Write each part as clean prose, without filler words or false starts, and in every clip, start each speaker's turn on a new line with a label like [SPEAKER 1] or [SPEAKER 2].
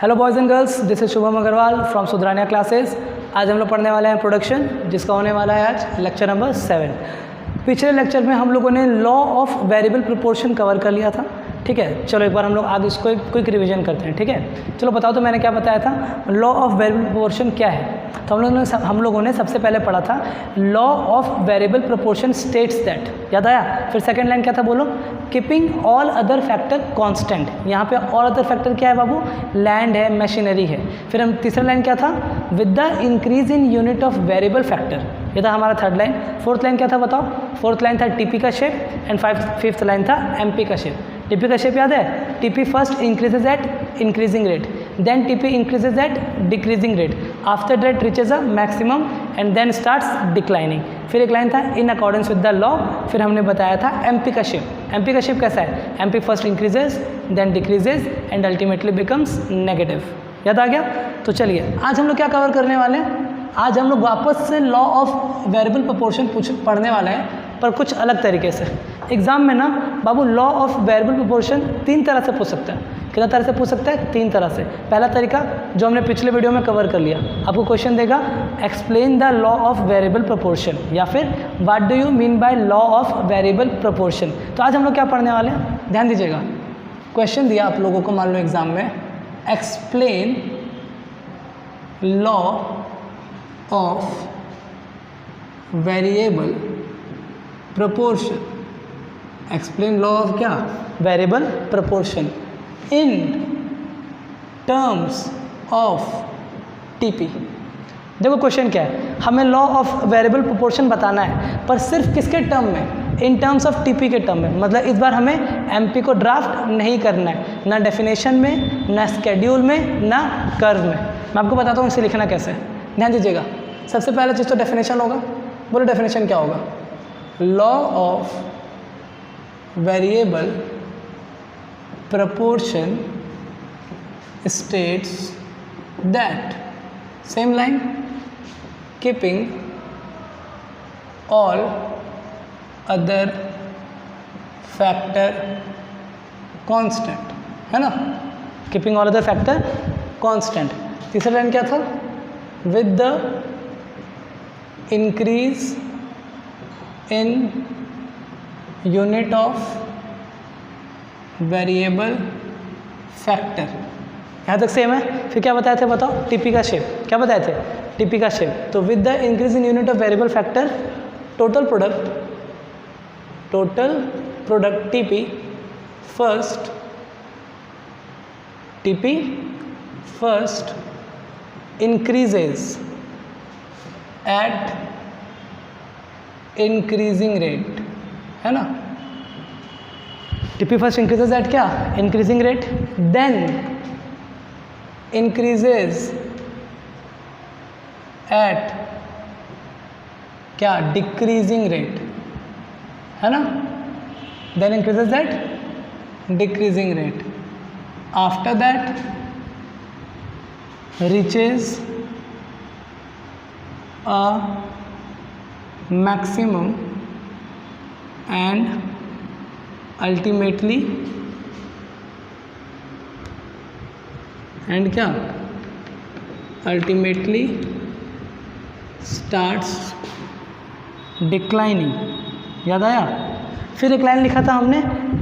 [SPEAKER 1] Hello boys and girls, this is Shubham Agarwal from Sudhrania classes. आज हम लोग पढ़ने वाले हैं प्रोडक्शन, जिसका होने वाला है आज लेक्चर नंबर 7। पिछले लेक्चर में हम लोगों ने law of variable proportion cover कर लिया था। ठीक है, चलो एक बार हम लोग आगे इसको एक क्विक रिवीजन करते हैं। ठीक है, चलो बताओ तो मैंने क्या बताया था, लॉ ऑफ वेरिएबल प्रोपोर्शन क्या है। तो हम लोगों ने सबसे पहले पढ़ा था law of variable proportion states that, याद आया। फिर सेकंड लाइन क्या था, बोलो, keeping all other factor constant. यहाँ पे ऑल अदर फैक्टर क्या है बाबू, लैंड है, मशीनरी है। फिर हम तीसरा लाइन क्या था, with the increase in unit of variable factor, ये था हमारा थर्ड लाइन। फोर्थ लाइन क्या था बताओ, फोर्थ लाइन था टीपी का शेप एंड फिफ्थ लाइन था एमपी का शेप। टीपी का शेप याद है, TP first increases at increasing rate, then TP increases at decreasing rate, after that reaches a maximum and then starts declining. फिर एक line था in accordance with the law. फिर हमने बताया था एमपी का शेप। एमपी का शेप कैसा है, MP first increases then decreases and ultimately becomes negative. याद आ गया। तो चलिए आज हम लोग क्या कवर करने वाले हैं, आज हम लोग वापस से लॉ ऑफ वेरिएबल प्रोपोर्शन पढ़ने वाले हैं, पर कुछ अलग तरीके से। एग्जाम में ना बाबू लॉ ऑफ वेरिएबल प्रोपोर्शन तीन तरह से पूछ सकता है। कितना तरह से पूछ सकता है, तीन तरह से। पहला तरीका जो हमने पिछले वीडियो में कवर कर लिया, आपको क्वेश्चन देगा explain the law of variable proportion, या फिर what do you mean by law of variable proportion. तो आज हम लोग क्या पढ़ने वाले हैं, ध्यान दीजिएगा। क्वेश्चन दिया आप लोगों को, मान लो एग्जाम में, explain law of variable proportion. Explain law of क्या, variable proportion in terms of TP. देखो क्वेश्चन क्या है, हमें लॉ ऑफ वेरिएबल प्रोपोर्शन बताना है, पर सिर्फ किसके टर्म में, इन टर्म्स ऑफ टीपी के टर्म में। मतलब इस बार हमें एमपी को ड्राफ्ट नहीं करना है, ना डेफिनेशन में, ना स्केड्यूल में, ना कर्व में। मैं आपको बताता हूँ इसे लिखना कैसे, ध्यान दीजिएगा। सबसे पहला चीज़ तो डेफिनेशन होगा। बोलो डेफिनेशन क्या होगा, law of variable proportion states that, same line, keeping all other factor constant, है ना, keeping all other factor constant। तीसरा लाइन क्या था, with the increase in unit of variable factor, यहाँ तक सेम है। फिर क्या बताए थे बताओ, टीपी का शेप, क्या बताए थे, टीपी का शेप। तो with the increase in unit of variable factor, total product TP first increases at increasing rate, है ना। टीपी फर्स्ट इंक्रीजेज एट क्या, increasing rate, then increases at क्या, डिक्रीजिंग रेट, है ना। Then increases at decreasing rate, after that reaches a maximum and ultimately क्या, ultimately starts declining. याद आया। फिर एक लाइन लिखा था हमने,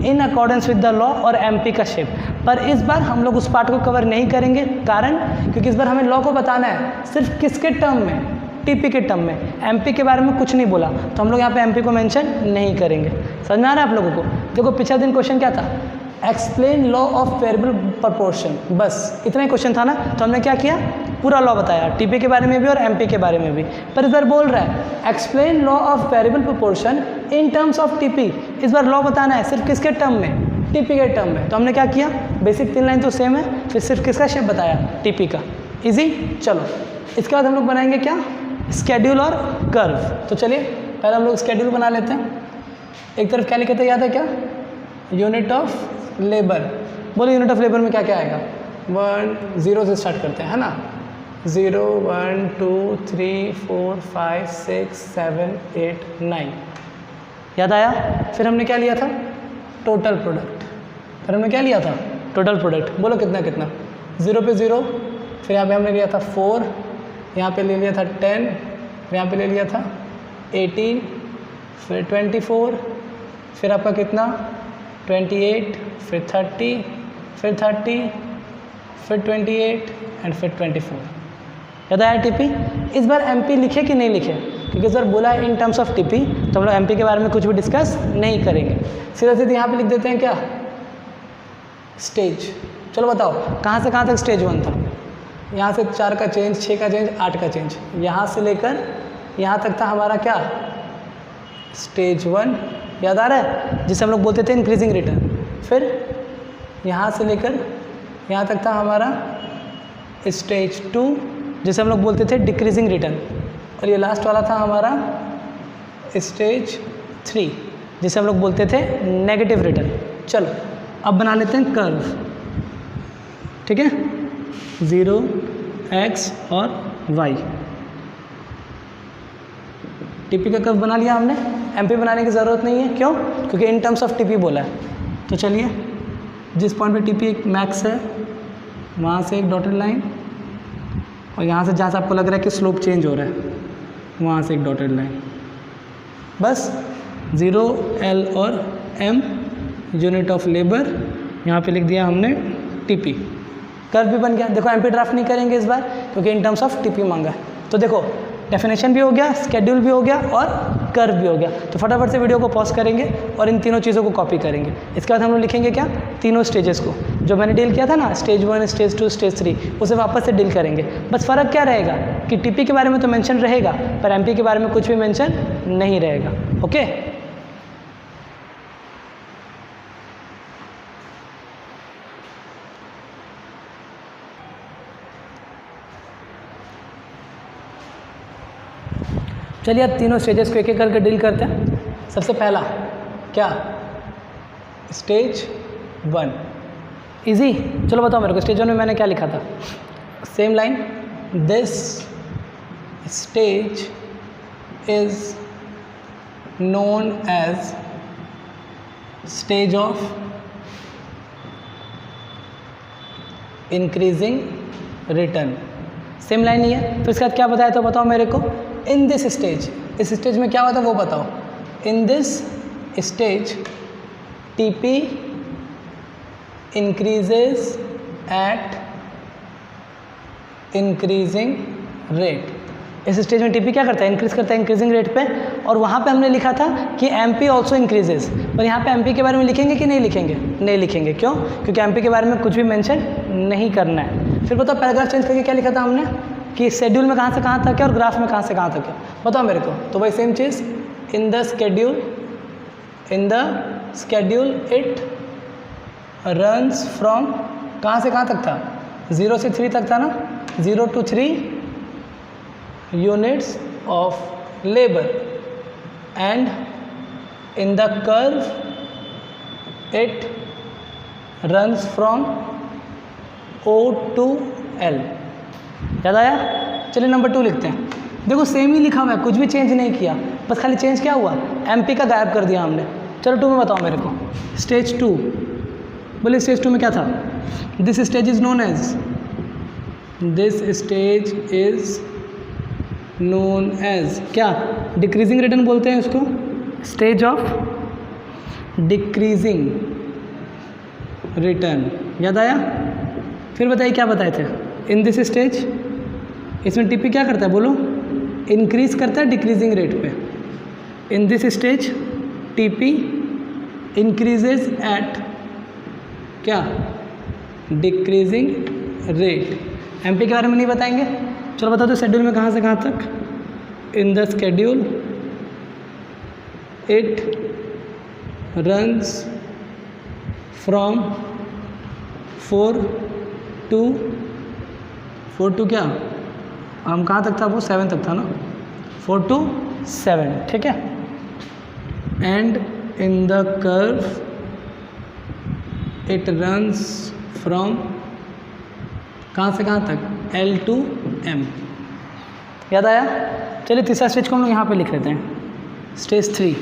[SPEAKER 1] in accordance with the law और एमपी का शेप। पर इस बार हम लोग उस पार्ट को कवर नहीं करेंगे, कारण क्योंकि इस बार हमें लॉ को बताना है सिर्फ किसके टर्म में, टीपी के टर्म में। एमपी के बारे में कुछ नहीं बोला, तो हम लोग यहाँ पे एमपी को मेंशन नहीं करेंगे। समझ में आ रहा है आप लोगों को। देखो पिछले दिन क्वेश्चन क्या था, explain law of variable proportion, बस इतना ही क्वेश्चन था ना। तो हमने क्या किया, पूरा लॉ बताया, टीपी के बारे में भी और एमपी के बारे में भी। पर इस बार बोल रहा है explain law of variable proportion in terms of TP. इस बार लॉ बताना है सिर्फ किसके टर्म में, टीपी के टर्म में। तो हमने क्या किया, बेसिक तीन लाइन तो सेम है, फिर सिर्फ किसका शेप बताया, टीपी का। इजी। चलो इसके बाद हम लोग बनाएंगे क्या, स्केड्यूल और कर्व। तो चलिए पहले हम लोग स्केड्यूल बना लेते हैं। एक तरफ क्या लिखे थे, याद है क्या, यूनिट ऑफ लेबर। बोलो यूनिट ऑफ लेबर में क्या क्या आएगा, 1 0 से स्टार्ट करते हैं, है ना। 0 1 2 3 4 5 6 7 8 9, याद आया। फिर हमने क्या लिया था, टोटल प्रोडक्ट। फिर हमने क्या लिया था, टोटल प्रोडक्ट। बोलो कितना कितना, 0 पे 0, फिर यहाँ पे हमने लिया था 4, यहाँ पे ले लिया था 10, फिर यहाँ पे ले लिया था 18, फिर 24, फिर आपका कितना 28, फिर 30, फिर 30, फिर 28 एंड फिर 24। याद आया टीपी? इस बार एमपी लिखे कि नहीं लिखे? क्योंकि इस बार बोला है इन टर्म्स ऑफ टीपी, तो हम लोग एमपी के बारे में कुछ भी डिस्कस नहीं करेंगे। सीधा सीधा यहाँ पे लिख देते हैं क्या, स्टेज। चलो बताओ कहाँ से कहाँ तक स्टेज 1 था? यहाँ से 4 का चेंज, 6 का चेंज, 8 का चेंज, यहाँ से लेकर यहाँ तक था हमारा क्या, स्टेज 1। याद आ रहा है? जिसे हम लोग बोलते थे इंक्रीजिंग रिटर्न। फिर यहाँ से लेकर यहाँ तक था हमारा स्टेज 2, जिसे हम लोग बोलते थे डिक्रीजिंग रिटर्न। और ये लास्ट वाला था हमारा स्टेज 3, जिसे हम लोग बोलते थे नेगेटिव रिटर्न। चलो अब बना लेते हैं कर्व, ठीक है, 0, x और y। टीपी का कर्व बना लिया हमने, एमपी बनाने की ज़रूरत नहीं है। क्यों? क्योंकि इन टर्म्स ऑफ टीपी बोला है। तो चलिए, जिस पॉइंट पे टीपी एक मैक्स है वहाँ से एक डॉटेड लाइन, और यहाँ से जहाँ से आपको लग रहा है कि स्लोप चेंज हो रहा है वहाँ से एक डॉटेड लाइन। बस 0, L और M यूनिट ऑफ लेबर, यहाँ पे लिख दिया हमने टीपी। कर्व भी बन गया। देखो एमपी ड्राफ्ट नहीं करेंगे इस बार क्योंकि इन टर्म्स ऑफ टीपी मांगा है। तो देखो डेफिनेशन भी हो गया, स्केड्यूल भी हो गया और कर्व भी हो गया। तो फटाफट से वीडियो को पॉज करेंगे और इन तीनों चीज़ों को कॉपी करेंगे। इसके बाद हम लोग लिखेंगे क्या, तीनों स्टेजेस को जो मैंने डील किया था ना, स्टेज 1, स्टेज 2, स्टेज 3, उसे वापस से डील करेंगे। बस फ़र्क क्या रहेगा कि टीपी के बारे में तो मेंशन रहेगा पर एमपी के बारे में कुछ भी मेंशन नहीं रहेगा। ओके, चलिए अब तीनों स्टेजेस को एक एक करके डील करते हैं। सबसे पहला क्या, स्टेज 1। इजी, चलो बताओ मेरे को स्टेज 1 में मैंने क्या लिखा था। Same line, this stage is known as stage of increasing return. Same line ही है। फिर इसके बाद क्या बताया तो बताओ मेरे को। इन दिस स्टेज, इस स्टेज में क्या होता है वो बताओ। In this stage TP increases at increasing rate. इस स्टेज में टीपी क्या करता है, इंक्रीज करता है इंक्रीजिंग रेट पे। और वहाँ पे हमने लिखा था कि एमपी ऑल्सो इंक्रीजेज, पर यहाँ पे एमपी के बारे में लिखेंगे कि नहीं लिखेंगे? नहीं लिखेंगे। क्यों? क्योंकि एमपी के बारे में कुछ भी मेंशन नहीं करना है। फिर बताओ पैराग्राफ चेंज करके क्या लिखा था हमने कि शेड्यूल में कहाँ से कहाँ तक है और ग्राफ में कहाँ से कहाँ तक है, बताओ मेरे को। तो वही same cheese, in the schedule it runs from, कहाँ से कहाँ तक था, 0 से 3 तक था ना, 0 to 3 units of labour. And in the curve it runs from O to L। याद आया? चलिए नंबर 2 लिखते हैं। देखो सेम ही लिखा हुआ है, कुछ भी चेंज नहीं किया, बस खाली चेंज क्या हुआ, एमपी का गायब कर दिया हमने। चलो 2 में बताओ मेरे को। स्टेज 2, बोले स्टेज 2 में क्या था। This stage is known as, this stage is known as क्या, डिक्रीजिंग रिटर्न बोलते हैं इसको, स्टेज ऑफ डिक्रीजिंग रिटर्न। याद आया? फिर बताइए क्या बताए थे। इन दिस स्टेज, इसमें टीपी क्या करता है बोलो, इंक्रीज करता है डिक्रीजिंग रेट पे। In this stage TP increases at क्या, डिक्रीजिंग रेट। एमपी के बारे में नहीं बताएंगे। चलो बता दो शेड्यूल में कहाँ से कहाँ तक। In the schedule it runs from 4 to क्या, हम कहाँ तक था वो, 7 तक था ना, 4 to 7, ठीक है। And in the curve it runs from कहाँ से कहाँ तक, L to M। याद आया? चलिए तीसरा स्टेज को हम लोग यहाँ पे लिख लेते हैं, स्टेज 3।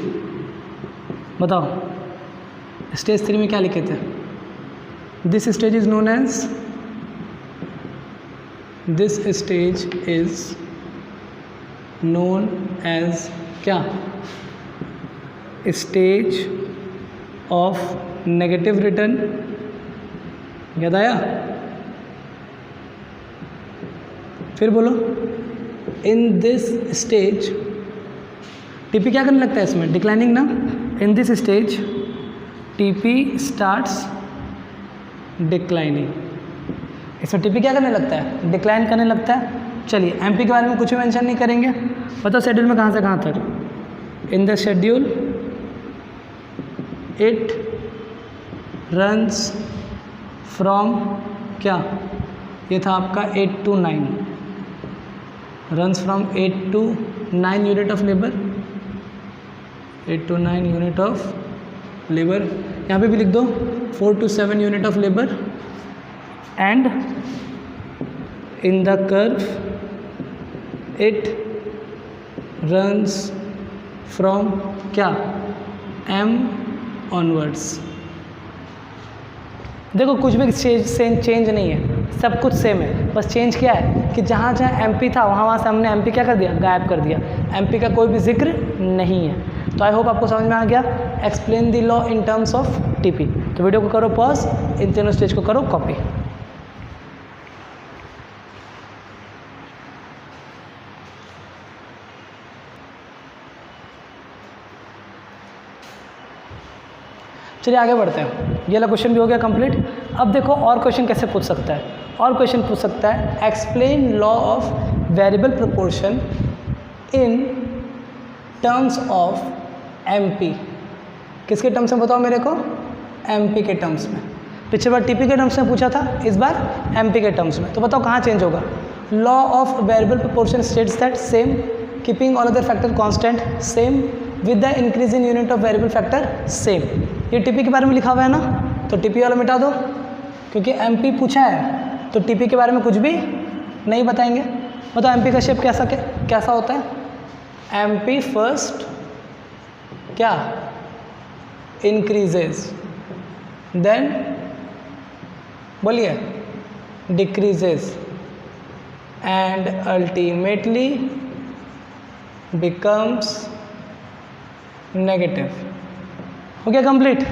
[SPEAKER 1] बताओ स्टेज 3 में क्या लिखे थे। This stage is known as this stage is known as क्या? Stage of negative return. याद आया? फिर बोलो, इन दिस स्टेज, टीपी क्या करने लगता है इसमें? डिक्लाइनिंग ना। In this stage TP starts declining. इसमें टीपी क्या करने लगता है? डिक्लाइन करने लगता है। चलिए एमपी के बारे में कुछ भी मेंशन नहीं करेंगे। बताओ शेड्यूल में कहाँ से कहाँ तक? In the schedule it runs from क्या? ये था आपका 8 to 9, runs from 8 to 9 unit of labour, 8 to 9 unit of labour. यहाँ पे भी लिख दो 4 to 7 unit of labour. And in the curve it runs from क्या? M onwards. देखो कुछ भी चेंज नहीं है, सब कुछ सेम है। बस चेंज क्या है कि जहाँ जहाँ एमपी था वहाँ से हमने एमपी क्या कर दिया? गायब कर दिया। एमपी का कोई भी जिक्र नहीं है। तो आई होप आपको समझ में आ गया। Explain the law in terms of TP. तो वीडियो को करो पॉज, इन तीनों स्टेज को करो कॉपी। चलिए आगे बढ़ते हैं। ये वाला क्वेश्चन भी हो गया कंप्लीट। अब देखो और क्वेश्चन कैसे पूछ सकता है। और क्वेश्चन पूछ सकता है explain law of variable proportion in terms of MP. किसके टर्म्स में बताओ मेरे को? एमपी के टर्म्स में। पिछली बार टीपी के टर्म्स में पूछा था, इस बार एमपी के टर्म्स में। तो बताओ कहाँ चेंज होगा? Law of variable proportion states that same, keeping all other factor constant same, with the increase in unit of variable factor same. ये टीपी के बारे में लिखा हुआ है ना, तो टीपी वाला मिटा दो, क्योंकि एमपी पूछा है तो टीपी के बारे में कुछ भी नहीं बताएंगे। बताओ एमपी का शेप कैसा होता है? एमपी फर्स्ट क्या? इंक्रीजेज, देन बोलिए decreases, and ultimately becomes negative. हो गया कंप्लीट।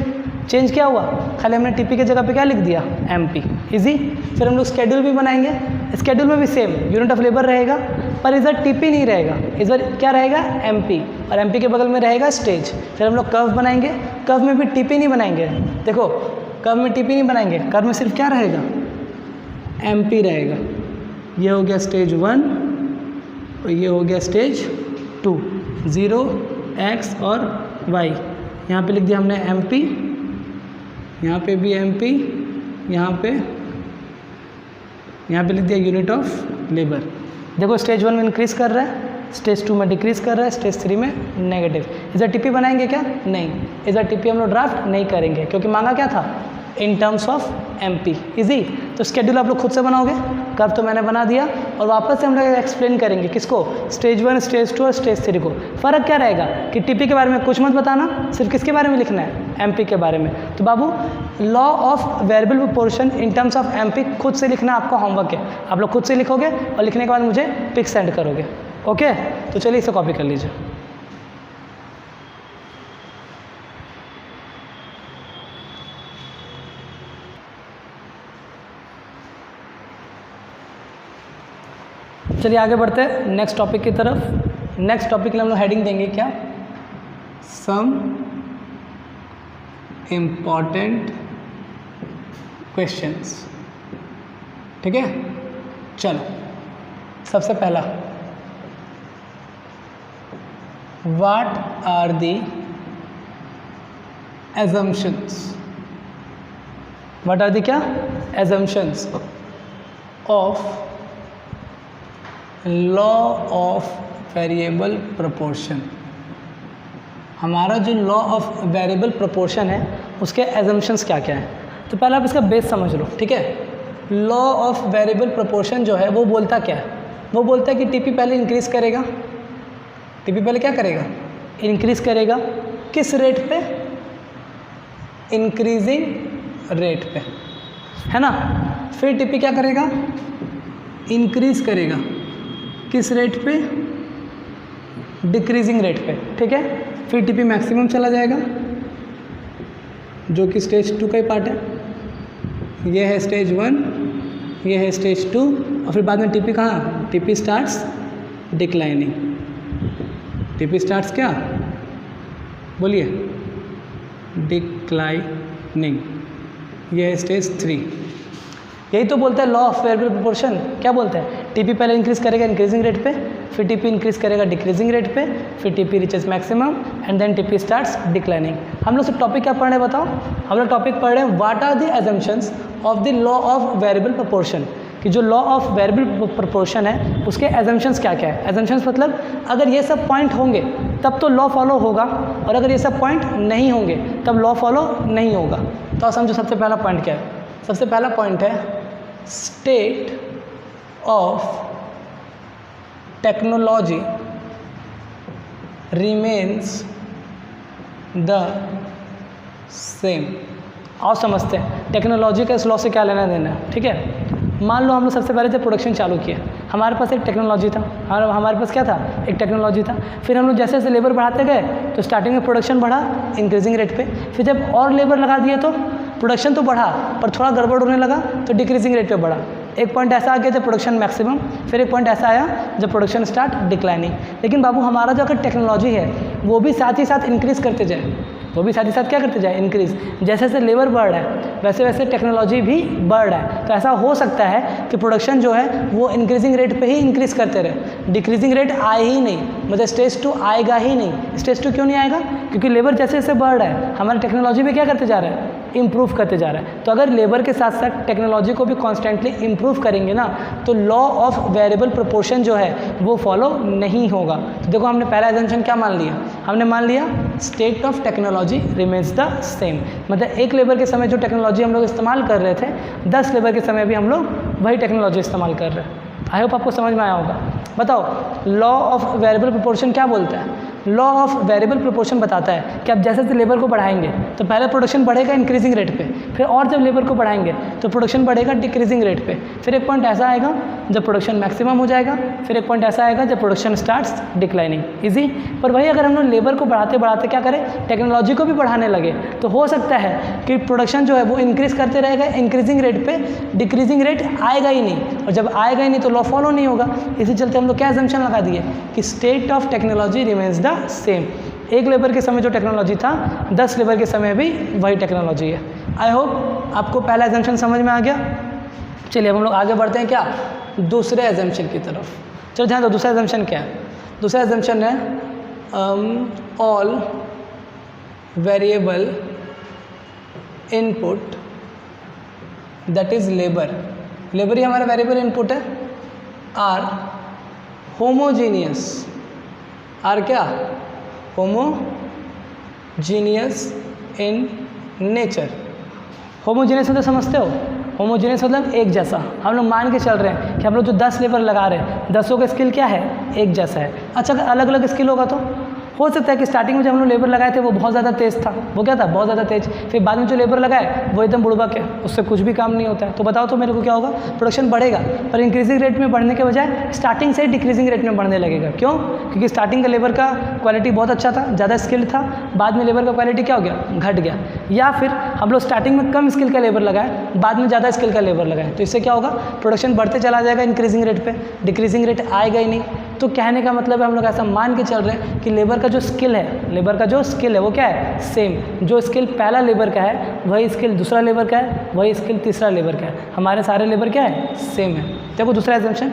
[SPEAKER 1] चेंज क्या हुआ? खाली हमने टीपी के जगह पे क्या लिख दिया? एमपी। इजी। फिर हम लोग स्केड्यूल भी बनाएंगे। स्केड्यूल में भी सेम यूनिट ऑफ लेबर रहेगा, पर इस बार टीपी नहीं रहेगा, इस बार क्या रहेगा? एमपी। और एमपी के बगल में रहेगा स्टेज। फिर हम लोग कर्व बनाएंगे। कर्व में भी टीपी नहीं बनाएंगे। देखो कर्व में टीपी नहीं बनाएंगे, कर्व में सिर्फ क्या रहेगा? एमपी रहेगा। ये हो गया स्टेज 1 और ये हो गया स्टेज 2। 0 x और y। यहाँ पे लिख दिया हमने एमपी, यहाँ पे भी एमपी, यहाँ पे लिख दिया यूनिट ऑफ लेबर। देखो स्टेज 1 में इंक्रीज कर रहा है, स्टेज 2 में डिक्रीज कर रहा है, स्टेज 3 में नेगेटिव। इस बार टीपी बनाएंगे क्या? नहीं, इस बार टीपी हम लोग ड्राफ्ट नहीं करेंगे, क्योंकि मांगा क्या था? इन टर्म्स ऑफ एमपी। इजी। तो स्केड्यूल आप लोग खुद से बनाओगे। कर्व तो मैंने बना दिया, और वापस से हम लोग एक्सप्लेन करेंगे किसको? स्टेज 1, स्टेज 2 और स्टेज 3 को। फ़र्क क्या रहेगा कि टीपी के बारे में कुछ मत बताना, सिर्फ किसके बारे में लिखना है? एमपी के बारे में। तो बाबू law of variable proportion in terms of MP खुद से लिखना आपका होमवर्क है। आप लोग खुद से लिखोगे और लिखने के बाद मुझे पिक सेंड करोगे। ओके, तो चलिए इसे कॉपी कर लीजिए। चलिए आगे बढ़ते हैं नेक्स्ट टॉपिक की तरफ। नेक्स्ट टॉपिक के लिए हम लोग हेडिंग देंगे क्या? Some important questions. ठीक है, चलो सबसे पहला, what are the assumptions? What are the क्या? assumptions of law of variable proportion. हमारा जो लॉ ऑफ वेरिएबल प्रोपोर्शन है उसके एजम्पशंस क्या क्या हैं? तो पहले आप इसका बेस समझ लो। ठीक है, लॉ ऑफ वेरिएबल प्रोपोर्शन जो है वो बोलता क्या है? वो बोलता है कि टीपी पहले इंक्रीज़ करेगा। टीपी पहले क्या करेगा? इंक्रीज़ करेगा। किस रेट पे? इंक्रीजिंग रेट पे, है ना। फिर टीपी क्या करेगा? इंक्रीज करेगा, किस रेट पे? डिक्रीजिंग रेट पे, ठीक है। फिर टीपी मैक्सिमम चला जाएगा, जो कि स्टेज 2 का ही पार्ट है। ये है स्टेज 1, ये है स्टेज 2, और फिर बाद में टीपी कहाँ? TP starts declining. TP starts क्या? बोलिए, डिक्लाइनिंग। ये है स्टेज 3। यही तो बोलता है लॉ ऑफ वेरिएबल प्रोपोर्शन। क्या बोलता है? टीपी पहले इंक्रीज करेगा इंक्रीजिंग रेट पे, फिर टीपी इंक्रीज करेगा डिक्रीजिंग रेट पे, फिर TP reaches maximum and then TP starts declining. हम लोग सब टॉपिक क्या पढ़ रहे हैं बताओ? हम लोग टॉपिक पढ़ रहे हैं what are the assumptions of the law of variable proportion, कि जो लॉ ऑफ वेरिएबल प्रोपोर्शन है उसके एजम्पशंस क्या क्या है। एजम्पशंस मतलब अगर ये सब पॉइंट होंगे तब तो लॉ फॉलो होगा, और अगर ये सब पॉइंट नहीं होंगे तब लॉ फॉलो नहीं होगा। तो समझो सबसे पहला पॉइंट क्या है। सबसे पहला पॉइंट है state of technology remains the same. आओ समझते हैं टेक्नोलॉजी का इस लॉ से क्या लेना देना है, ठीक है। मान लो हम लोग सबसे पहले जब प्रोडक्शन चालू किया, हमारे पास एक टेक्नोलॉजी था, हमारे पास क्या था? एक टेक्नोलॉजी था। फिर हम लोग जैसे जैसे लेबर बढ़ाते गए तो स्टार्टिंग में प्रोडक्शन बढ़ा इंक्रीजिंग रेट पे, फिर जब और लेबर लगा दिए तो प्रोडक्शन तो बढ़ा पर थोड़ा गड़बड़ होने लगा तो डिक्रीजिंग रेट पे बढ़ा। एक पॉइंट ऐसा आ गया जब प्रोडक्शन मैक्सिमम, फिर एक पॉइंट ऐसा आया जब प्रोडक्शन स्टार्ट डिक्लाइनिंग। लेकिन बाबू हमारा जो अगर टेक्नोलॉजी है वो भी साथ ही साथ इंक्रीज़ करते जाए, वो भी साथ ही साथ क्या करते जाए? इंक्रीज़। जैसे जैसे लेबर बढ़ रहा है वैसे वैसे टेक्नोलॉजी भी बढ़ रहा है। तो ऐसा हो सकता है कि प्रोडक्शन जो है वो इंक्रीजिंग रेट पे ही इंक्रीज़ करते रहे, डिक्रीजिंग रेट आए ही नहीं, मतलब स्टेज 2 आएगा ही नहीं। स्टेज 2 क्यों नहीं आएगा? क्योंकि लेबर जैसे जैसे बढ़ रहा है हमारी टेक्नोलॉजी भी क्या करते जा रहा है? इम्प्रूव करते जा रहा है। तो अगर लेबर के साथ साथ टेक्नोलॉजी को भी कॉन्स्टेंटली इम्प्रूव करेंगे ना तो लॉ ऑफ वेरिएबल प्रोपोर्शन जो है वो फॉलो नहीं होगा। तो देखो हमने पहला एजम्पशन क्या मान लिया? हमने मान लिया state of technology remains the same, मतलब एक लेबर के समय जो टेक्नोलॉजी हम लोग इस्तेमाल कर रहे थे 10 लेबर के समय भी हम लोग वही टेक्नोलॉजी इस्तेमाल कर रहे हैं। आई होप आपको समझ में आया होगा। बताओ लॉ ऑफ वेरिएबल प्रोपोर्शन क्या बोलता है? लॉ ऑफ वेरिएबल प्रोपोर्शन बताता है कि आप जैसे जैसे लेबर को बढ़ाएंगे तो पहले प्रोडक्शन बढ़ेगा इंक्रीजिंग रेट पे, फिर और जब लेबर को बढ़ाएंगे तो प्रोडक्शन बढ़ेगा डिक्रीजिंग रेट पे, फिर एक पॉइंट ऐसा आएगा जब प्रोडक्शन मैक्सिमम हो जाएगा, फिर एक पॉइंट ऐसा आएगा जब प्रोडक्शन स्टार्ट्स डिक्लाइनिंग। इजी। पर वही अगर हम लोग लेबर को बढ़ाते बढ़ाते क्या करें? टेक्नोलॉजी को भी बढ़ाने लगे तो हो सकता है कि प्रोडक्शन जो है वो इंक्रीज़ करते रहेगा इंक्रीजिंग रेट पे, डिक्रीजिंग रेट आएगा ही नहीं, और जब आएगा ही नहीं तो लॉ फॉलो नहीं होगा। इसी चलते हम लोग क्या असम्पशन लगा दिए कि state of technology remains the same. एक लेबर के समय जो टेक्नोलॉजी था 10 लेबर के समय भी वही टेक्नोलॉजी है। आई होप आपको पहला असम्पशन समझ में आ गया। चलिए अब हम लोग आगे बढ़ते हैं क्या? दूसरे असम्पशन की तरफ। चलो ध्यान दो, दूसरा असम्पशन क्या है? दूसरा असम्पशन है all variable input that is labour, labour ही हमारा वेरिएबल इनपुट है, आर होमोजीनियस। आर क्या? Homogeneous in nature. होमोजीनियस मतलब समझते हो? होमोजीनियस मतलब एक जैसा। हम लोग मान के चल रहे हैं कि हम लोग जो 10 लेबर लगा रहे हैं 10 का स्किल क्या है? एक जैसा है। अच्छा अगर अलग अलग स्किल होगा तो हो सकता है कि स्टार्टिंग में जब हम लोग लेबर लगाए थे वो बहुत ज़्यादा तेज़ था, वो क्या था? बहुत ज़्यादा तेज। फिर बाद में जो लेबर लगाए वो एकदम बुड़बक है, उससे कुछ भी काम नहीं होता है। तो बताओ तो मेरे को क्या होगा? प्रोडक्शन बढ़ेगा पर इंक्रीजिंग रेट में बढ़ने के बजाय स्टार्टिंग से ही डिक्रीजिंग रेट में बढ़ने लगेगा। क्यों? क्योंकि स्टार्टिंग का लेबर का क्वालिटी बहुत अच्छा था, ज़्यादा स्किल्ड था, बाद में लेबर का क्वालिटी क्या हो गया? घट गया। या फिर हम लोग स्टार्टिंग में कम स्किल का लेबर लगाए, बाद में ज़्यादा स्किल का लेबर लगाए, तो इससे क्या होगा? प्रोडक्शन बढ़ते चला जाएगा इंक्रीजिंग रेट पे, डिक्रीजिंग रेट आएगा ही नहीं। तो कहने का मतलब है हम लोग ऐसा मान के चल रहे हैं कि लेबर का जो स्किल है, लेबर का जो स्किल है वो क्या है? सेम। जो स्किल पहला लेबर का है वही स्किल दूसरा लेबर का है, वही स्किल तीसरा लेबर का है। हमारे सारे लेबर क्या है? सेम है। देखो दूसरा assumption,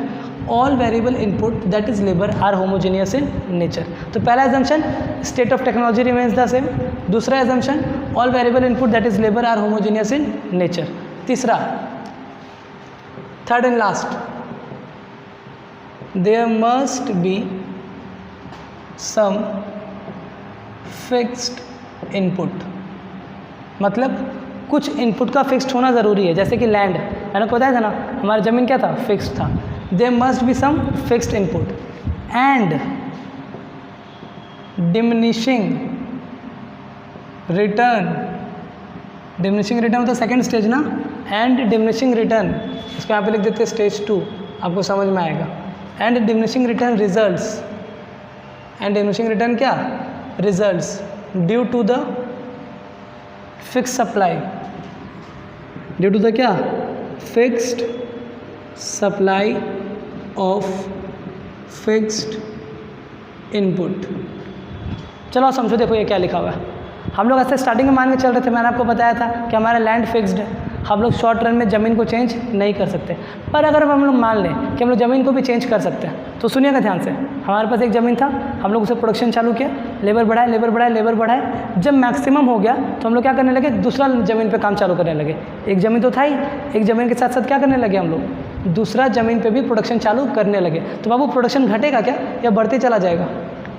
[SPEAKER 1] all variable input that is labour are homogeneous in nature. तो पहला assumption state of technology remains the same. दूसरा assumption all variable input that is labour are homogeneous in nature. तीसरा, third and last, there must be some fixed input, मतलब कुछ input का fixed होना ज़रूरी है। जैसे कि लैंड, मैंने आपको बताया था ना हमारा ज़मीन क्या था? फिक्स्ड था। there must be some fixed input and diminishing return, diminishing return मतलब सेकेंड स्टेज ना, एंड डिमिनिशिंग रिटर्न, इसको यहाँ पे लिख देते हैं स्टेज 2, आपको समझ में आएगा। And diminishing return results, and diminishing return क्या, results due to the fix supply, due to the क्या, fixed supply of fixed input. चलो समझो, देखो ये क्या लिखा हुआ है। हम लोग ऐसे स्टार्टिंग में मान के चल रहे थे, मैंने आपको बताया था कि हमारा लैंड फिक्स्ड है, हम लोग शॉर्ट रन में ज़मीन को चेंज नहीं कर सकते। पर अगर हम लोग मान लें कि हम लोग ज़मीन को भी चेंज कर सकते हैं, तो सुनिएगा ध्यान से। हमारे पास एक ज़मीन था, हम लोग उसे प्रोडक्शन चालू किया, लेबर बढ़ाए लेबर बढ़ाए लेबर बढ़ाए, जब मैक्सिमम हो गया तो हम लोग क्या करने लगे, दूसरा ज़मीन पे काम चालू करने लगे। एक ज़मीन तो था ही, एक ज़मीन के साथ साथ क्या करने लगे हम लोग, दूसरा ज़मीन पे भी प्रोडक्शन चालू करने लगे। तो बाबू प्रोडक्शन घटेगा क्या या बढ़ते चला जाएगा,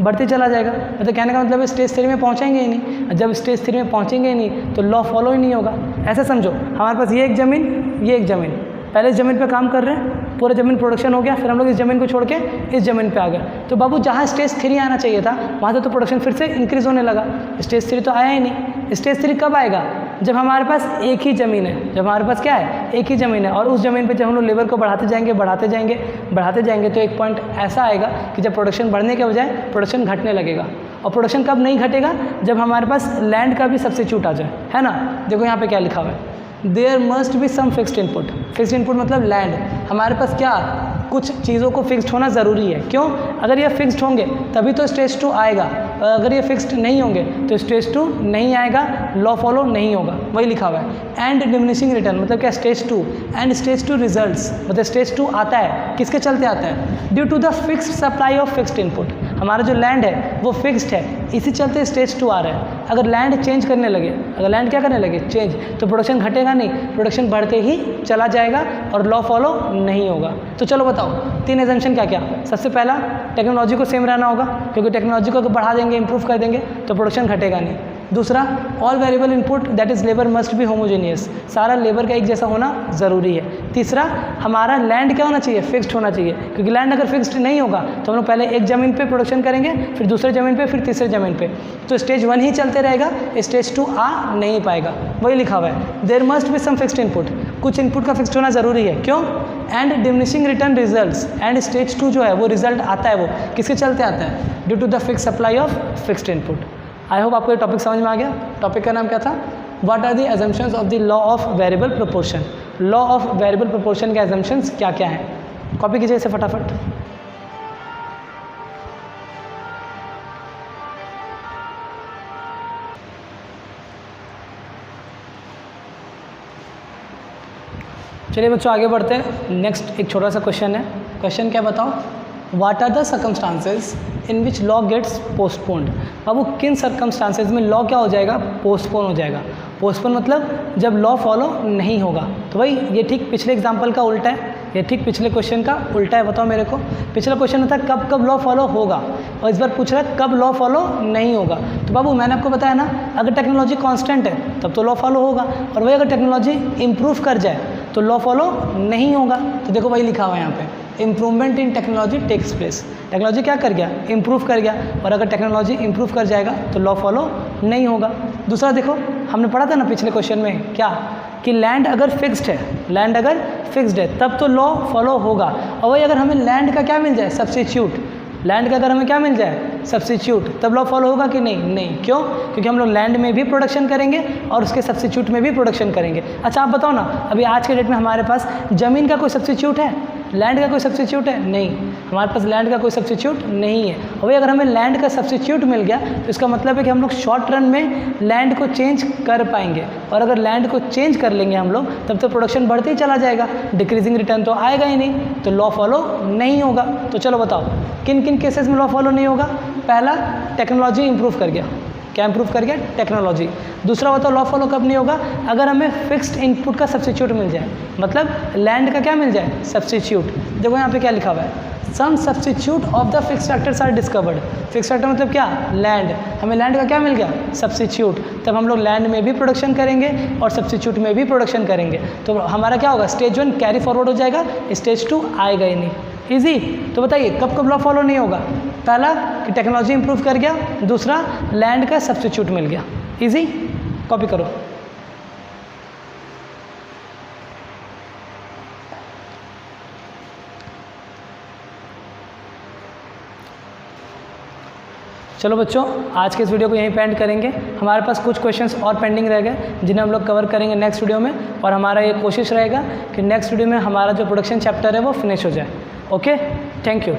[SPEAKER 1] बढ़ते चला जाएगा। मतलब कहने का मतलब स्टेज 3 में पहुँचेंगे ही नहीं, जब स्टेज 3 में पहुँचेंगे ही नहीं तो लॉ फॉलो ही नहीं होगा। ऐसे समझो, हमारे पास ये एक ज़मीन, ये एक ज़मीन, पहले इस ज़मीन पे काम कर रहे हैं, पूरा ज़मीन प्रोडक्शन हो गया, फिर हम लोग इस ज़मीन को छोड़ के इस ज़मीन पे आ गए। तो बाबू जहाँ स्टेज 3 आना चाहिए था वहाँ से तो प्रोडक्शन फिर से इंक्रीज़ होने लगा, स्टेज 3 तो आया ही नहीं। स्टेज 3 कब आएगा, जब हमारे पास एक ही ज़मीन है, जब हमारे पास क्या है, एक ही ज़मीन है, और उस ज़मीन पे जब हम लोग लेबर को बढ़ाते जाएंगे बढ़ाते जाएंगे बढ़ाते जाएंगे तो एक पॉइंट ऐसा आएगा कि जब प्रोडक्शन बढ़ने के बजाय प्रोडक्शन घटने लगेगा। और प्रोडक्शन कब नहीं घटेगा, जब हमारे पास लैंड का भी सब्स्टिट्यूट आ जाए, है ना। देखो यहाँ पे क्या लिखा हुआ है, there must be some fixed input. Fixed input मतलब लैंड, हमारे पास क्या, कुछ चीज़ों को फिक्स्ड होना ज़रूरी है। क्यों, अगर ये फिक्स्ड होंगे तभी तो स्टेज 2 आएगा, और अगर ये फिक्स्ड नहीं होंगे तो स्टेज 2 नहीं आएगा, लॉ फॉलो नहीं होगा। वही लिखा हुआ है। एंड डिमिनिशिंग रिटर्न मतलब क्या, स्टेज 2, एंड स्टेज 2 रिजल्ट्स मतलब स्टेज 2 आता है, किसके चलते आता है, due to the fixed supply of fixed input. हमारा जो लैंड है वो फिक्स्ड है, इसी चलते स्टेज 2 आ रहा है। अगर लैंड चेंज करने लगे, अगर लैंड क्या करने लगे, चेंज, तो प्रोडक्शन घटेगा नहीं, प्रोडक्शन बढ़ते ही चला जाएगा और लॉ फॉलो नहीं होगा। तो चलो बताओ 3 एजम्पशन क्या क्या। सबसे पहला, टेक्नोलॉजी को सेम रहना होगा, क्योंकि टेक्नोलॉजी को अगर बढ़ा देंगे, इंप्रूव कर देंगे तो प्रोडक्शन घटेगा नहीं। दूसरा, all variable input that is labour must be homogeneous, सारा लेबर का एक जैसा होना ज़रूरी है। तीसरा, हमारा लैंड क्या होना चाहिए, फिक्स्ड होना चाहिए, क्योंकि लैंड अगर फिक्स्ड नहीं होगा तो हम लोग पहले एक ज़मीन पे प्रोडक्शन करेंगे, फिर दूसरे ज़मीन पे, फिर तीसरे ज़मीन पे, तो स्टेज 1 ही चलते रहेगा, स्टेज 2 आ नहीं पाएगा। वही लिखा हुआ है, there must be some fixed input, कुछ इनपुट का फिक्स्ड होना ज़रूरी है। क्यों, and diminishing return results, and stage 2 जो है वो रिजल्ट आता है, वो किसके चलते आता है, due to the fix supply of fixed input. I hope आपको ये टॉपिक समझ में आ गया। टॉपिक का नाम क्या था, what are the assumptions of the law of variable proportion. Law of variable proportion के एजम्पशंस क्या क्या हैं, कॉपी कीजिए इसे फटाफट। चलिए बच्चों आगे बढ़ते हैं। नेक्स्ट एक छोटा सा क्वेश्चन है। क्वेश्चन क्या बताओ, what are the circumstances in which law gets postponed. बाबू किन सर्कमस्टांसेस में लॉ क्या हो जाएगा, पोस्टपोन हो जाएगा। पोस्टपोन मतलब जब लॉ फॉलो नहीं होगा। तो भाई ये ठीक पिछले एग्जाम्पल का उल्टा है, ये ठीक पिछले क्वेश्चन का उल्टा है। बताओ मेरे को, पिछला क्वेश्चन में था कब कब लॉ फॉलो होगा, और इस बार पूछ रहा है कब लॉ फॉलो नहीं होगा। तो बाबू मैंने आपको बताया ना, अगर टेक्नोलॉजी कांस्टेंट है तब तो लॉ फॉलो होगा, और वही अगर टेक्नोलॉजी इंप्रूव कर जाए तो लॉ फॉलो नहीं होगा। तो देखो वही लिखा हुआ है यहाँ पे, improvement in technology takes place. Technology क्या कर गया, इंप्रूव कर गया, और अगर टेक्नोलॉजी इंप्रूव कर जाएगा तो लॉ फॉलो नहीं होगा। दूसरा देखो, हमने पढ़ा था ना पिछले क्वेश्चन में क्या, कि लैंड अगर फिक्स्ड है, लैंड अगर फिक्स्ड है तब तो लॉ फॉलो होगा। और वही अगर हमें लैंड का क्या मिल जाए, सब्स्टिट्यूट, लैंड का अगर हमें क्या मिल जाए, सब्स्टिट्यूट, तब लॉ फॉलो होगा कि नहीं, नहीं। क्यों, क्योंकि हम लोग लैंड में भी प्रोडक्शन करेंगे और उसके सब्स्टिट्यूट में भी प्रोडक्शन करेंगे। अच्छा आप बताओ ना, अभी आज के डेट में हमारे पास ज़मीन का कोई सब्स्टिट्यूट है, लैंड का कोई सब्स्टिट्यूट है, नहीं, हमारे पास लैंड का कोई सब्स्टिट्यूट नहीं है। और वही अगर हमें लैंड का सब्स्टिट्यूट मिल गया तो इसका मतलब है कि हम लोग शॉर्ट रन में लैंड को चेंज कर पाएंगे, और अगर लैंड को चेंज कर लेंगे हम लोग तब तो प्रोडक्शन बढ़ते ही चला जाएगा, डिक्रीजिंग रिटर्न तो आएगा ही नहीं, तो लॉ फॉलो नहीं होगा। तो चलो बताओ किन किन केसेस में लॉ फॉलो नहीं होगा। पहला, टेक्नोलॉजी इंप्रूव कर गया, क्या इंप्रूव कर गया, टेक्नोलॉजी। दूसरा बताओ लॉ फॉलो कब नहीं होगा, अगर हमें फिक्स्ड इनपुट का सब्स्टिट्यूट मिल जाए, मतलब लैंड का क्या मिल जाए, सब्स्टिट्यूट। देखो यहाँ पे क्या लिखा हुआ है, some substitute of the fixed factors are discovered. Fixed factor मतलब क्या, लैंड, हमें लैंड का क्या मिल गया, सब्स्टिट्यूट, तब हम लोग लैंड में भी प्रोडक्शन करेंगे और सब्स्टिट्यूट में भी प्रोडक्शन करेंगे, तो हमारा क्या होगा, स्टेज 1 कैरी फॉरवर्ड हो जाएगा, स्टेज 2 आएगा ही नहीं। ईजी। तो बताइए कब कब लॉ फॉलो नहीं होगा, पहला कि टेक्नोलॉजी इंप्रूव कर गया, दूसरा लैंड का सब्स्टिट्यूट मिल गया। इजी, कॉपी करो। चलो बच्चों, आज के इस वीडियो को यहीं पे एंड करेंगे। हमारे पास कुछ क्वेश्चंस और पेंडिंग रह गए जिन्हें हम लोग कवर करेंगे नेक्स्ट वीडियो में, और हमारा ये कोशिश रहेगा कि नेक्स्ट वीडियो में हमारा जो प्रोडक्शन चैप्टर है वो फिनिश हो जाए। Okay, thank you.